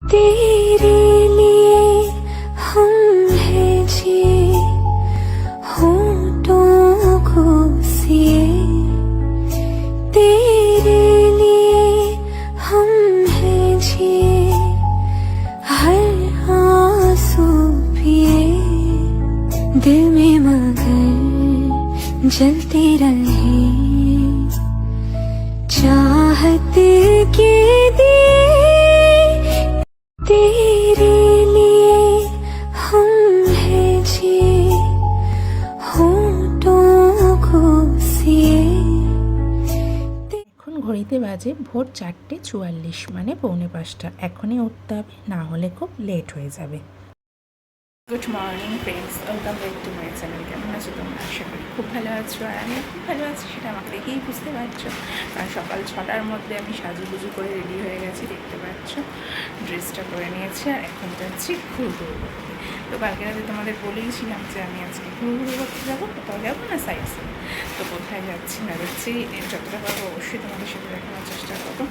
तेरे लिए हम हैं जिए होठों को सिए तेरे लिए हम हैं जिए हर आंसू पिए दिल में मगर जलती रहे चाहत के दिए तेरे लिए हम हैं जिए होठों को सिए। এখন ঘড়িতে বাজে ভোর 4:44 মানে 4:45। এখনই উঠতে হবে, না হলে খুব লেট হয়ে যাবে। Good morning friends, welcome back to my channel. কেমন আছো তোমরা? আশা করি খুব ভালো আছো, আর আমি খুব ভালো আছি, সেটা আমাকে দেখেই বুঝতে পারছো। কারণ সকাল 6টার মধ্যে আমি সাজুগুজু করে রেডি হয়ে গেছি, দেখতে পাচ্ছ। ড্রেসটা পরে নিয়েছি আর এখন যাচ্ছি ঘুরঘুরু করতে। তো কালকে রাতে তোমাদের বলেইছিলাম যে আমি আজকে ঘুরঘুরু করতে যাবো, কোথাও যাবো না সাইড সিন। তো কোথায় যাচ্ছি না যাচ্ছি যতটা পারবো অবশ্যই তোমাদের সাথে দেখানোর চেষ্টা করবো।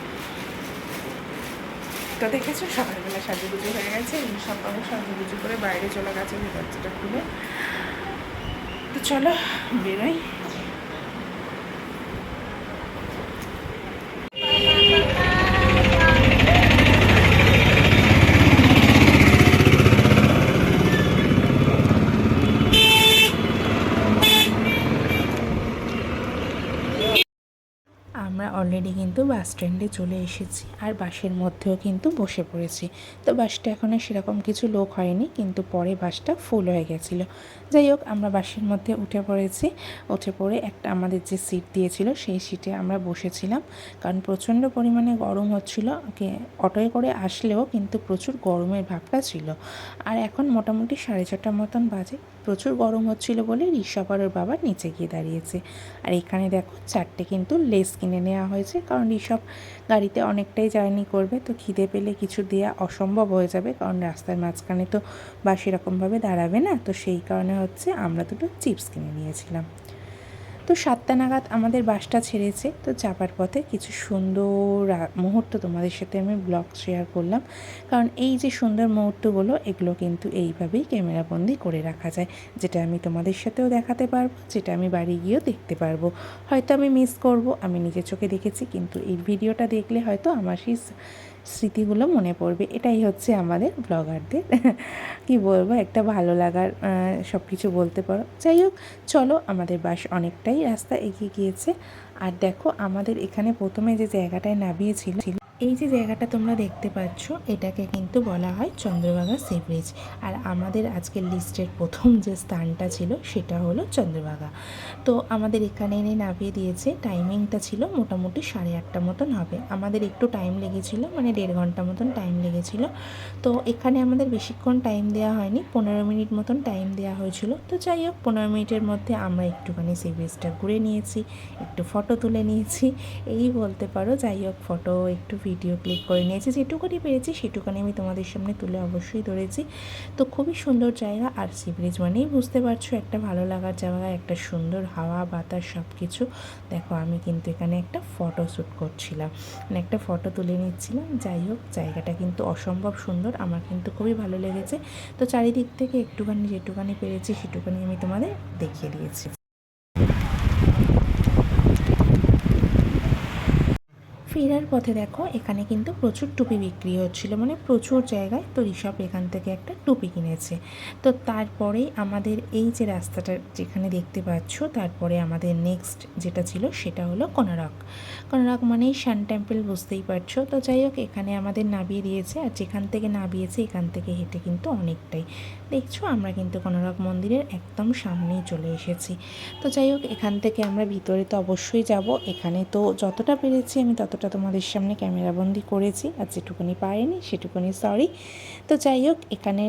তো দেখেছো সকালবেলা সাজুগুজু হয়ে গেছে, সকাল সাজুগুজু করে বাইরে চলে গেছে দরজাটা খুলে। তো চলো বেরোই। আমরা অলরেডি কিন্তু বাস স্ট্যান্ডে চলে এসেছি, আর বাসের মধ্যেও কিন্তু বসে পড়েছি। তো বাসটা এখন আর সেরকম কিছু লোক হয়নি, কিন্তু পরে বাসটা ফুল হয়ে গেছিলো। যাই হোক, আমরা বাসের মধ্যে উঠে পড়েছি। উঠে পড়ে একটা আমাদের যে সিট দিয়েছিল সেই সিটে আমরা বসেছিলাম, কারণ প্রচণ্ড পরিমাণে গরম হচ্ছিলো। অটোয় করে আসলেও কিন্তু প্রচুর গরমের ভাবটা ছিল। আর এখন মোটামুটি 6:30 মতন বাজে। প্রচুর গরম হচ্ছিল বলে ঋষভ আর ওর বাবা নিচে গিয়ে দাঁড়িয়েছে। আর এখানে দেখো 4টে কিন্তু লেস কিনে নেওয়া হয়েছে, কারণ ঋষভ গাড়িতে অনেকটাই জার্নি করবে, তো খিদে পেলে কিছু দেওয়া অসম্ভব হয়ে যাবে, কারণ রাস্তার মাঝখানে তো বা সেরকমভাবে দাঁড়াবে না। তো সেই কারণে হচ্ছে আমরা দুটো চিপস কিনে নিয়েছিলাম। তো 7টা নাগাদ আমাদের বাসটা ছেড়েছে। তো যাবার পথে কিছু সুন্দর মুহূর্ত তোমাদের সাথে আমি ব্লগ শেয়ার করলাম, কারণ এই যে সুন্দর মুহূর্তগুলো এগুলো কিন্তু এইভাবেই ক্যামেরাবন্দি করে রাখা যায়, যেটা আমি তোমাদের সাথেও দেখাতে পারবো, যেটা আমি বাড়ি গিয়েও দেখতে পারবো। হয়তো আমি মিস করব, আমি নিজের চোখে দেখেছি, কিন্তু এই ভিডিওটা দেখলে হয়তো আমার সেই স্মৃতিগুলো মনে পড়বে। এটাই হচ্ছে আমাদের ব্লগারদের কি বলবো, একটা ভালো লাগার সব কিছু বলতে পারো। যাই হোক, চলো, আমাদের বাস অনেকটাই রাস্তা এগিয়ে গিয়েছে। আর দেখো, আমাদের এখানে প্রথমে যে জায়গাটায় নামিয়েছিল, এই যে জায়গাটা তোমরা দেখতে পাচ্ছ, এটাকে কিন্তু বলা হয় চন্দ্রভাগা সি ব্রিজ। আর আমাদের আজকের লিস্টের প্রথম যে স্থানটা ছিল সেটা হলো চন্দ্রভাগা। তো আমাদের এখানে এনে নামিয়ে দিয়েছে। টাইমিংটা ছিল মোটামুটি 8:30 মতন হবে। আমাদের একটু টাইম লেগেছিলো, মানে 1.5 ঘন্টা মতন টাইম লেগেছিল। তো এখানে আমাদের বেশিক্ষণ টাইম দেওয়া হয়নি, 15 মিনিট মতন টাইম দেওয়া হয়েছিল। তো যাই হোক, 15 মিনিটের মধ্যে আমরা একটুখানি সি ব্রিজটা ঘুরে নিয়েছি, একটু ফটো তুলে নিয়েছি, এই বলতে পারো। যাই হোক, ফটো একটু ভিডিও ক্লিক করে নিয়েছি, যেটুকুনি পেরেছি সেটুকুনি আমি তোমাদের সামনে তুলে অবশ্যই ধরেছি। তো খুবই সুন্দর জায়গা, আর সি ব্রিজ মানেই বুঝতে পারছো একটা ভালো লাগার জায়গা, একটা সুন্দর হাওয়া বাতাস সব কিছু। দেখো, আমি কিন্তু এখানে একটা ফটো শ্যুট করছিলাম, মানে একটা ফটো তুলে নিচ্ছিলাম। যাই হোক, জায়গাটা কিন্তু অসম্ভব সুন্দর, আমার কিন্তু খুবই ভালো লেগেছে। তো চারিদিক থেকে একটুখানি যেটুকানি পেরেছি সেটুকানি আমি তোমাদের দেখিয়ে দিয়েছি। ফেরার পথে দেখো, এখানে কিন্তু প্রচুর টুপি বিক্রি হচ্ছিল, মানে প্রচুর জায়গায়। তো ঋষভ এখান থেকে একটা টুপি কিনেছে। তো তারপরেই আমাদের এই যে রাস্তাটা যেখানে দেখতে পাচ্ছ, তারপরে আমাদের নেক্সট যেটা ছিল সেটা হলো কোনারক। কোনারক মানেই সান টেম্পল, বুঝতেই পারছো। তো যাই হোক, এখানে আমাদের নামিয়ে দিয়েছে, আর যেখান থেকে নামিয়েছে এখান থেকে হেঁটে কিন্তু অনেকটাই। দেখছো, আমরা কিন্তু কোনারক মন্দিরের একদম সামনেই চলে এসেছি। তো যাই হোক, এখান থেকে আমরা ভিতরে তো অবশ্যই যাব। এখানে তো যতটা পেরেছি আমি ততটা তোমাদের সামনে ক্যামেরাবন্দি করেছি, আর যেটুকুনি পারিনি সেটুকুনি সরি। তো যাই হোক, এখানে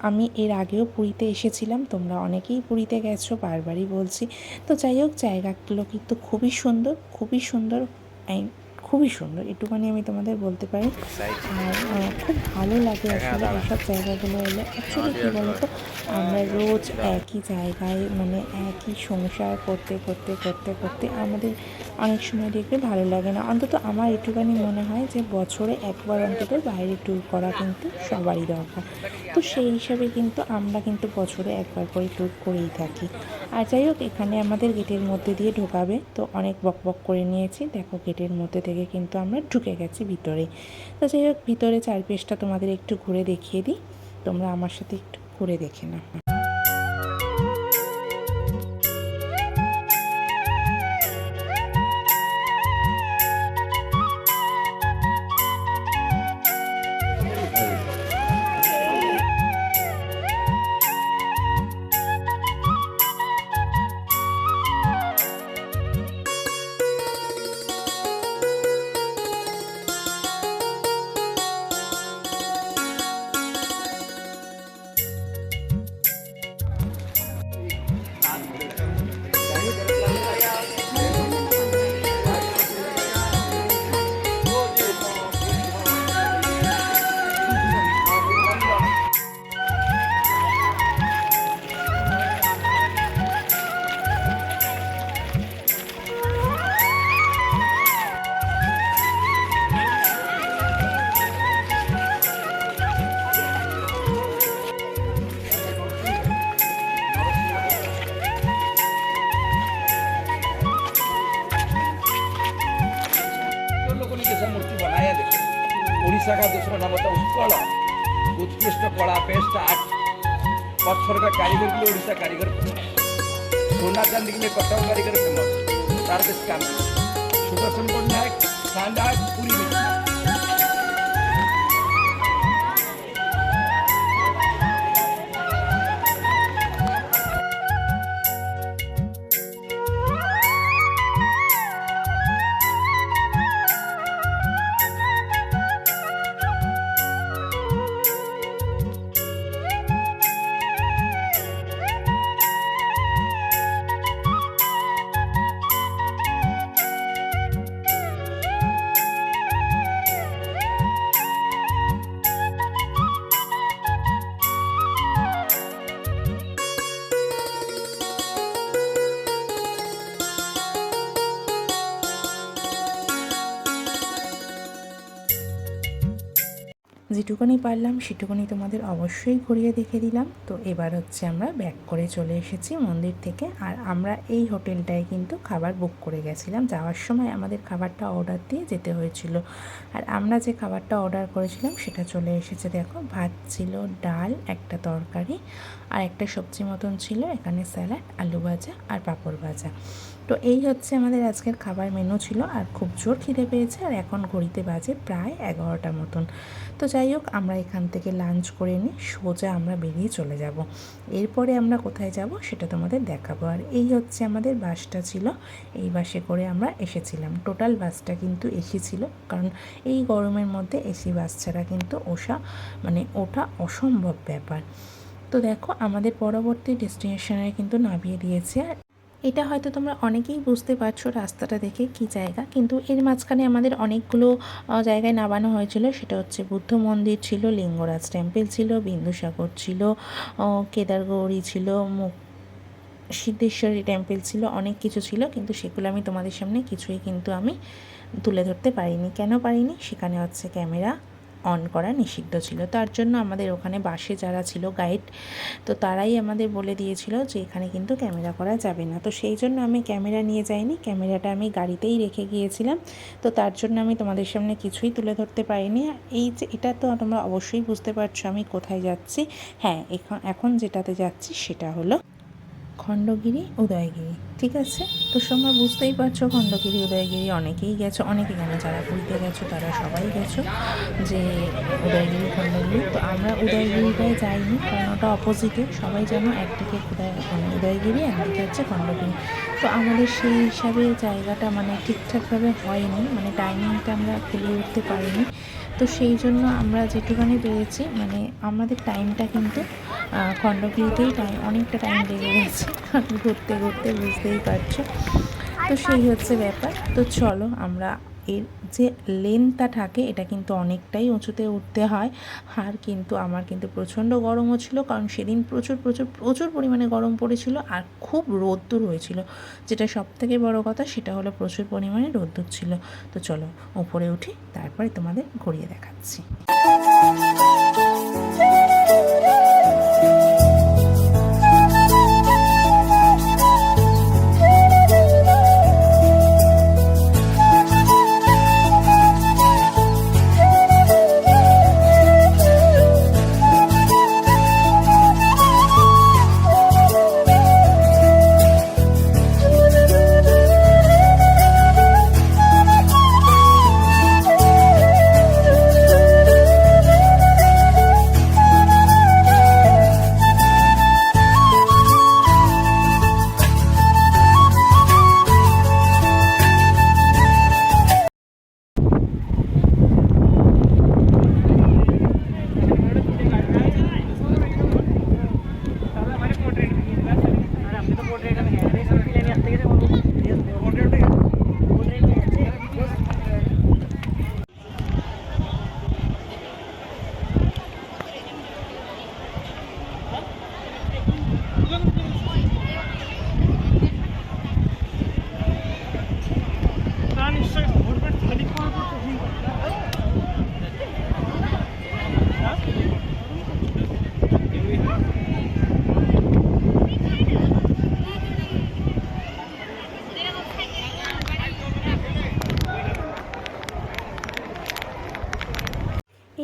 আমি এর আগেও পুরীতে এসেছিলাম, তোমরা অনেকেই পুরীতে গেছো, বারবারই বলছি। তো যাই হোক, জায়গাগুলো কিন্তু খুবই সুন্দর, খুবই সুন্দর, খুবই সুন্দর, একটুখানি আমি তোমাদের বলতে পারি। আর খুব ভালো লাগে আসলে এইসব জায়গাগুলো এলে। অ্যাকচুয়ালি কী বলো তো, আমরা রোজ একই জায়গায়, মানে একই সংসার করতে করতে করতে করতে আমাদের অনেক সময় দেখবে ভালো লাগে না। অন্তত আমার একটুখানি মনে হয় যে বছরে একবার অন্তত বাইরে ট্যুর করা কিন্তু সবারই দরকার। তো সেই হিসাবে কিন্তু আমরা কিন্তু বছরে একবার করে ট্যুর করেই থাকি। আর যাই হোক, এখানে আমাদের গেটের মধ্যে দিয়ে ঢোকাবে, তো অনেক বকবক করে নিয়েছি। দেখো, গেটের মধ্যে থেকে কিন্তু আমরা ঢুকে গেছি ভিতরে। তো যাই হোক, ভিতরে চারপাশটা তোমাদের একটু ঘুরে দেখিয়ে দিই, তোমরা আমার সাথে একটু ঘুরে দেখে নাও। ओडिशा का दूसरा नाम होता है उत्कल, उत्कृष्ट कला पेस्ट आर्ट। पत्थर का कारीगर के लिए ओडिशा कारीगर फेमस, सोना चांदी के लिए कटक कारीगर फेमस। तार बेस काम सुदर्शन पट्टनायक शानदार पूरी में যেটুকুনি পারলাম সেটুকুনি তোমাদের অবশ্যই ঘুরিয়ে দেখে দিলাম। তো এবার হচ্ছে আমরা ব্যাক করে চলে এসেছি মন্দির থেকে। আর আমরা এই হোটেলটায় কিন্তু খাবার বুক করে গেছিলাম, যাওয়ার সময় আমাদের খাবারটা অর্ডার দিয়ে যেতে হয়েছিল। আর আমরা যে খাবারটা অর্ডার করেছিলাম সেটা চলে এসেছে। দেখো, ভাত ছিল, ডাল, একটা তরকারি আর একটা সবজি মতন ছিল, এখানে স্যালাড, আলু ভাজা আর পাঁপড় ভাজা। তো এই হচ্ছে আমাদের আজকের খাবার মেনু ছিল। আর খুব জোর খিদে পেয়েছে, আর এখন ঘড়িতে বাজে প্রায় 11টা মতন। তো যাই হোক, আমরা এখান থেকে লাঞ্চ করে নিই, সোজা আমরা বেরিয়ে চলে যাব। এরপরে আমরা কোথায় যাব সেটা তোমাদের দেখাবো। আর এই হচ্ছে আমাদের বাসটা ছিল, এই বাসে করে আমরা এসেছিলাম। টোটাল বাসটা কিন্তু এসি ছিল, কারণ এই গরমের মধ্যে এসি বাস ছাড়া কিন্তু ওঠা অসম্ভব ব্যাপার। তো দেখো, আমাদের পরবর্তী ডেস্টিনেশনে কিন্তু নামিয়ে দিয়েছে। এটা হয়তো তোমরা অনেকেই বুঝতে পারছো রাস্তাটা দেখে কী জায়গা, কিন্তু এর মাঝখানে আমাদের অনেকগুলো জায়গায় নামানো হয়েছিল। সেটা হচ্ছে বুদ্ধ মন্দির ছিল, লিঙ্গরাজ টেম্পল ছিল, বিন্দুসাগর ছিল, কেদারগৌরী ছিল, সিদ্ধেশ্বরী টেম্পল ছিল, অনেক কিছু ছিল। কিন্তু সেগুলো আমি তোমাদের সামনে কিছুই কিন্তু আমি তুলে ধরতে পারিনি। কেন পারিনি? সেখানে হচ্ছে ক্যামেরা অন করা নিষিদ্ধ ছিল। তার জন্য আমাদের ওখানে বাসে যারা ছিল গাইড, তো তারাই আমাদের বলে দিয়েছিল যে এখানে কিন্তু ক্যামেরা করা যাবে না। তো সেই জন্য আমি ক্যামেরা নিয়ে যাইনি, ক্যামেরাটা আমি গাড়িতেই রেখে গিয়েছিলাম। তো তার জন্য আমি তোমাদের সামনে কিছুই তুলে ধরতে পারিনি। এই যে এটা তো তোমরা অবশ্যই বুঝতে পারছো আমি কোথায় যাচ্ছি। হ্যাঁ, এখন যেটাতে যাচ্ছি সেটা হলো খণ্ডগিরি, উদয়গিরি। ঠিক আছে, তো তোমরা বুঝতেই পারছো খণ্ডগিরি, উদয়গিরি অনেকেই গেছো, অনেকে কেন যারা পুরীতে গেছো তারা সবাই গেছো যে উদয়গিরি, খণ্ডগিরি। তো আমরা উদয়গিরিটায় যাইনি, কারণ ওটা অপোজিটে। সবাই যেন একদিকে উদয়গিরি, একদিকে হচ্ছে খণ্ডগিরি। তো আমাদের সেই হিসাবে জায়গাটা ঠিকঠাকভাবে হয়নি, টাইমিংটা আমরা খুলে উঠতে পারিনি। তো সেই জন্য আমরা যেটুখানি পেরেছি, আমাদের টাইমটা কিন্তু খণ্ডগিরিতেই অনেকটা টাইম লেগে গেছে ঘুরতে ঘুরতে, বুঝতেই পারছো। তো সেই হচ্ছে ব্যাপার। তো চলো আমরা এর যে লেন্থটা থাকে এটা কিন্তু অনেকটাই উঁচুতে উঠতে হয়। আর কিন্তু আমার কিন্তু প্রচণ্ড গরমও ছিল, কারণ সেদিন প্রচুর পরিমাণে গরম পড়েছিল আর খুব রোদ্দুর হয়েছিল। যেটা সবথেকে বড় কথা সেটা হলো প্রচুর পরিমাণে রোদ্দুর ছিল। তো চলো উপরে উঠি, তারপরে তোমাদের ঘুরিয়ে দেখাচ্ছি।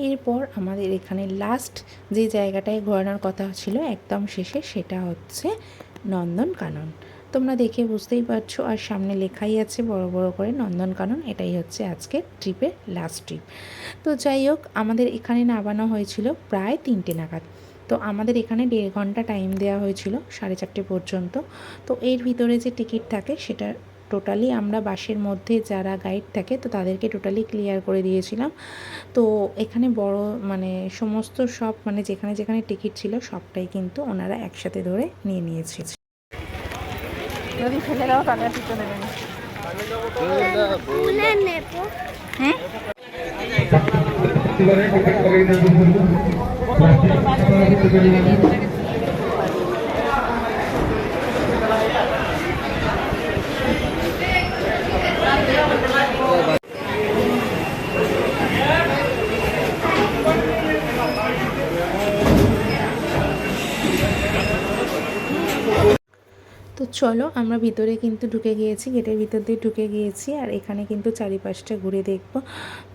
এরপর আমাদের এখানে লাস্ট যে জায়গাটায় ঘোরানোর কথা ছিল একদম শেষে, সেটা হচ্ছে নন্দনকানন। তোমরা দেখে বুঝতেই পারছো, আর সামনে লেখাই আছে বড় বড় করে নন্দনকানন। এটাই হচ্ছে আজকের ট্রিপের লাস্ট ট্রিপ। তো যাই হোক, আমাদের এখানে নামানো হয়েছিল প্রায় 3টে নাগাদ। তো আমাদের এখানে 1.5 ঘন্টা টাইম দেওয়া হয়েছিল 4:30 পর্যন্ত। তো এর ভিতরে যে টিকিট থাকে সেটা টোটালি আমরা বাসের মধ্যে যারা গাইড থাকে তো তাদেরকে টোটালি ক্লিয়ার করে দিয়েছিলাম। তো এখানে বড় মানে সমস্ত সব মানে যেখানে যেখানে টিকিট ছিল সবটাই কিন্তু ওনারা একসাথে ধরে নিয়ে নিয়েছে। যদি ফেলে দাও তাহলে টিকিট দেবেন। তো চলো আমরা ভিতরে কিন্তু ঢুকে গিয়েছি, গেটের ভিতর দিয়ে ঢুকে গিয়েছি। আর এখানে কিন্তু চারিপাশটা ঘুরে দেখব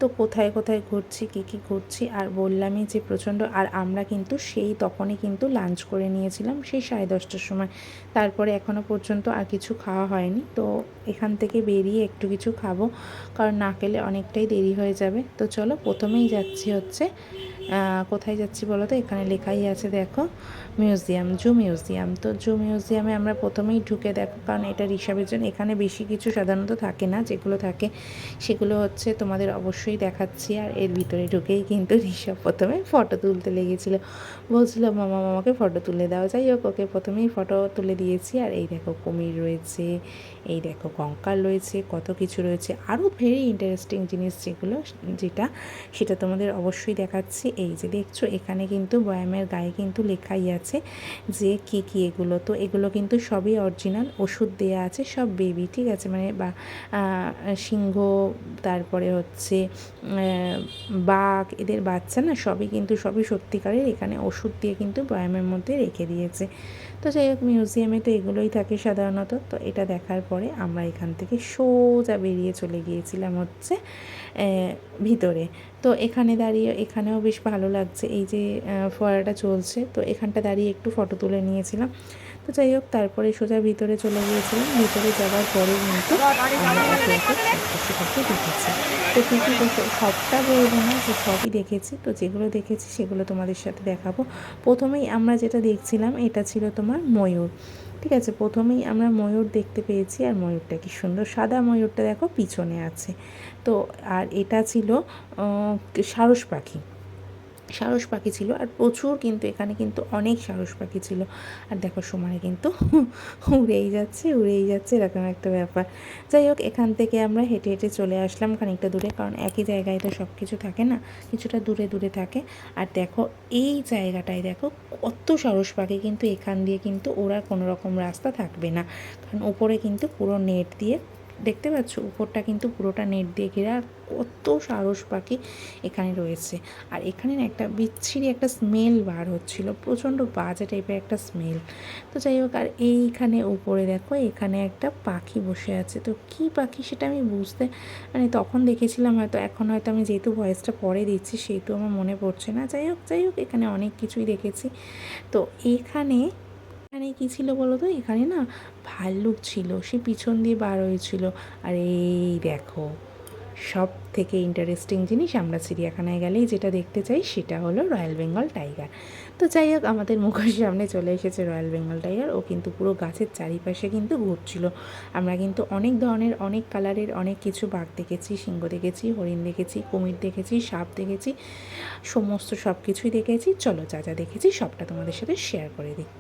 তো কোথায় কোথায় ঘুরছি, কী ঘুরছি। আর বললামই যে প্রচণ্ড, আর আমরা কিন্তু সেই তখনই কিন্তু লাঞ্চ করে নিয়েছিলাম সেই 10:30টার সময়। তারপরে এখনও পর্যন্ত আর কিছু খাওয়া হয়নি। তো এখান থেকে বেরিয়ে একটু কিছু খাবো, কারণ না খেলে অনেকটাই দেরি হয়ে যাবে। তো চলো প্রথমেই যাচ্ছি হচ্ছে কোথায় যাচ্ছি বলো তো, এখানে লেখাই আছে দেখো মিউজিয়াম, জু মিউজিয়াম। তো জু মিউজিয়ামে আমরা প্রথমেই ঢুকে দেখো, কারণ এটা ঋষভের জন্য। এখানে বেশি কিছু সাধারণত থাকে না, যেগুলো থাকে সেগুলো হচ্ছে তোমাদের অবশ্যই দেখাচ্ছি। আর এর ভিতরে ঢুকেই কিন্তু ঋষভ প্রথমে ফটো তুলতে লেগেছিল, বলছিল মামাকে ফটো তুলে দাও। যাই হোক, ওকে প্রথমেই ফটো তুলে দিয়েছি। আর এই দেখো কুমির রয়েছে, এই দেখো কঙ্কাল রয়েছে, কত কিছু রয়েছে, আরও ভেরি ইন্টারেস্টিং জিনিস যেটা সেটা তোমাদের অবশ্যই দেখাচ্ছি। এই যে দেখছো এখানে কিন্তু বয়ামের গায়ে কিন্তু লেখাই আছে যে কী এগুলো। তো এগুলো কিন্তু সবই অরিজিনাল, ওষুধ দেয়া আছে, সব বেবি, ঠিক আছে, মানে বা সিংহ, তারপরে হচ্ছে বাঘ, এদের বাচ্চা না, সবই সত্যিকারের। এখানে ওষুধ দিয়ে কিন্তু বয়ামের মধ্যে রেখে দিয়েছে। তো যাই হোক, মিউজিয়ামে তো এগুলোই থাকে সাধারণত। তো এটা দেখার পরে আমরা এখান থেকে সোজা বেরিয়ে চলে গিয়েছিলাম হচ্ছে ভিতরে। তো এখানে দাঁড়িয়ে এখানেও বেশ ভালো লাগছে, এই যে ফোয়ারাটা চলছে, তো এখানটা দাঁড়িয়ে একটু ফটো তুলে নিয়েছিলাম। তো যাই হোক, তারপরে সোজা ভিতরে চলে গিয়েছিলাম। ভিতরে যাওয়ার পরে কিন্তু আমরা দেখেছি। তো কী সবটা বলবো না যে সবই দেখেছি, তো যেগুলো দেখেছি সেগুলো তোমাদের সাথে দেখাবো। প্রথমেই আমরা যেটা দেখছিলাম এটা ছিল তোমার ময়ূর, ঠিক আছে। প্রথমেই আমরা ময়ূর দেখতে পেয়েছি, আর ময়ূরটা কি সুন্দর, সাদা ময়ূরটা দেখো পিছনে আছে। তো আর এটা ছিল সারস পাখি, সারস পাখি ছিল, আর প্রচুর কিন্তু এখানে কিন্তু অনেক সারস পাখি ছিল। আর দেখো সমানে কিন্তু উড়েই যাচ্ছে এরকম একটা ব্যাপার। যাই হোক, এখান থেকে আমরা হেঁটে হেঁটে চলে আসলাম খানিকটা দূরে, কারণ একই জায়গায় তো সব কিছু থাকে না, কিছুটা দূরে দূরে থাকে। আর দেখো এই জায়গাটায় দেখো কত সারস পাখি, কিন্তু এখান দিয়ে কিন্তু ওরা কোনো রকম রাস্তা থাকবে না, কারণ ওপরে কিন্তু পুরো নেট দিয়ে, দেখতে পাচ্ছ উপরটা কিন্তু পুরোটা নেট দিয়ে ঘেরা। আর কত সারস পাখি এখানে রয়েছে। আর এখানে না একটা বিচ্ছিরি একটা স্মেল বার হচ্ছিলো, প্রচণ্ড বাজে টাইপের একটা স্মেল। তো যাই হোক, আর এইখানে উপরে দেখো এখানে একটা পাখি বসে আছে। তো কী পাখি সেটা আমি বুঝতে মানে তখন দেখেছিলাম হয়তো, এখন হয়তো আমি যেহেতু ভয়েসটা পরে দিচ্ছি সেহেতু আমার মনে পড়ছে না। যাই হোক এখানে অনেক কিছুই দেখেছি। তো এখানে কী ছিল বলো তো, এখানে না ভাল্লুক ছিল, সে পিছন দিয়ে বার হয়েছিল। আর এই দেখো সব থেকে ইন্টারেস্টিং জিনিস, আমরা চিড়িয়াখানায় গেলেই যেটা দেখতে চাই সেটা হলো রয়্যাল বেঙ্গল টাইগার। তো যাই হোক, আমাদের মুখের সামনে চলে এসেছে রয়্যাল বেঙ্গল টাইগার। ও কিন্তু পুরো গাছের চারিপাশে কিন্তু ঘুরছিল। আমরা কিন্তু অনেক ধরনের, অনেক কালারের অনেক কিছু বাঘ দেখেছি, সিংহ দেখেছি, হরিণ দেখেছি, কুমির দেখেছি, সাপ দেখেছি, সমস্ত সব কিছুই দেখেছি। চলো যা যা দেখেছি সবটা তোমাদের সাথে শেয়ার করে দিই।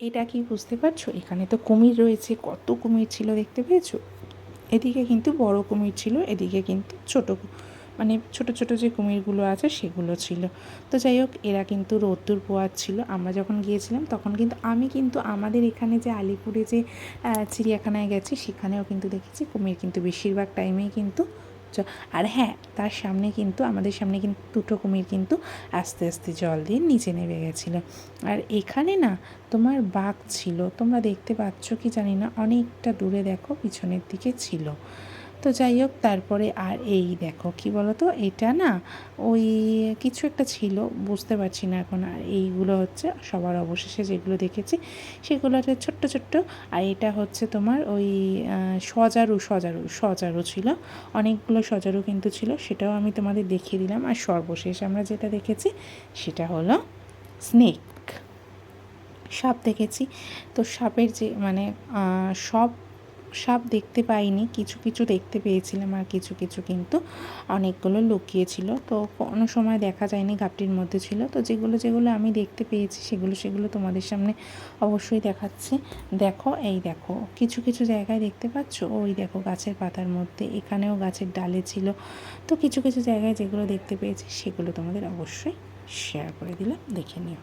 এটা কি বুঝতে পারছো? এখানে তো কুমির রয়েছে, কত কুমির ছিল দেখতে পেয়েছো? এদিকে কিন্তু বড় কুমির ছিল, এদিকে কিন্তু মানে ছোট ছোট যে কুমিরগুলো আছে সেগুলো ছিল। তো যাই হোক, এরা কিন্তু রোদ্দুর পোয়াচ্ছিল। আমরা যখন গিয়েছিলাম তখন কিন্তু আমি কিন্তু আমাদের এখানে যে আলিপুরে যে চিড়িয়াখানায় গেছি সেখানেও কিন্তু দেখেছি কুমির কিন্তু বেশিরভাগ টাইমেই কিন্তু। আর হ্যাঁ, তার সামনে কিন্তু আমাদের সামনে কিন্তু দুটো কুমির কিন্তু আস্তে আস্তে জল দিয়ে নিচে নেমে গেছিলো। আর এখানে না তোমার বাঘ ছিল, তোমরা দেখতে পাচ্ছ কি জানি না, অনেকটা দূরে দেখো পিছনের দিকে ছিল। তো যাই হোক, তারপরে আর এই দেখো কি বলো তো, এটা না ওই কিছু একটা ছিল, বুঝতে পারছি না এখন। আর এইগুলো হচ্ছে সবার অবশেষে যেগুলো দেখেছি সেগুলো হচ্ছে ছোট্ট ছোট্ট। আর এটা হচ্ছে তোমার ওই সজারু ছিল, অনেকগুলো সজারু কিন্তু ছিল, সেটাও আমি তোমাদের দেখিয়ে দিলাম। আর সর্বশেষ আমরা যেটা দেখেছি সেটা হলো স্নেক, সাপ দেখেছি। তো সাপের যে মানে সব সাপ দেখতে পাইনি, কিছু কিছু দেখতে পেয়েছিলাম, আর কিছু কিছু কিন্তু অনেকগুলো লুকিয়েছিল। তো কোনো সময় দেখা যায়নি, ঘাপটির মধ্যে ছিল। তো যেগুলো যেগুলো আমি দেখতে পেয়েছি সেগুলো তোমাদের সামনে অবশ্যই দেখাচ্ছি। দেখো, এই দেখো কিছু কিছু জায়গায় দেখতে পাচ্ছ, ওই দেখো গাছের পাতার মধ্যে, এখানেও গাছের ডালে ছিল। তো কিছু কিছু জায়গায় যেগুলো দেখতে পেয়েছি সেগুলো তোমাদের অবশ্যই শেয়ার করে দিলাম, দেখে নিও।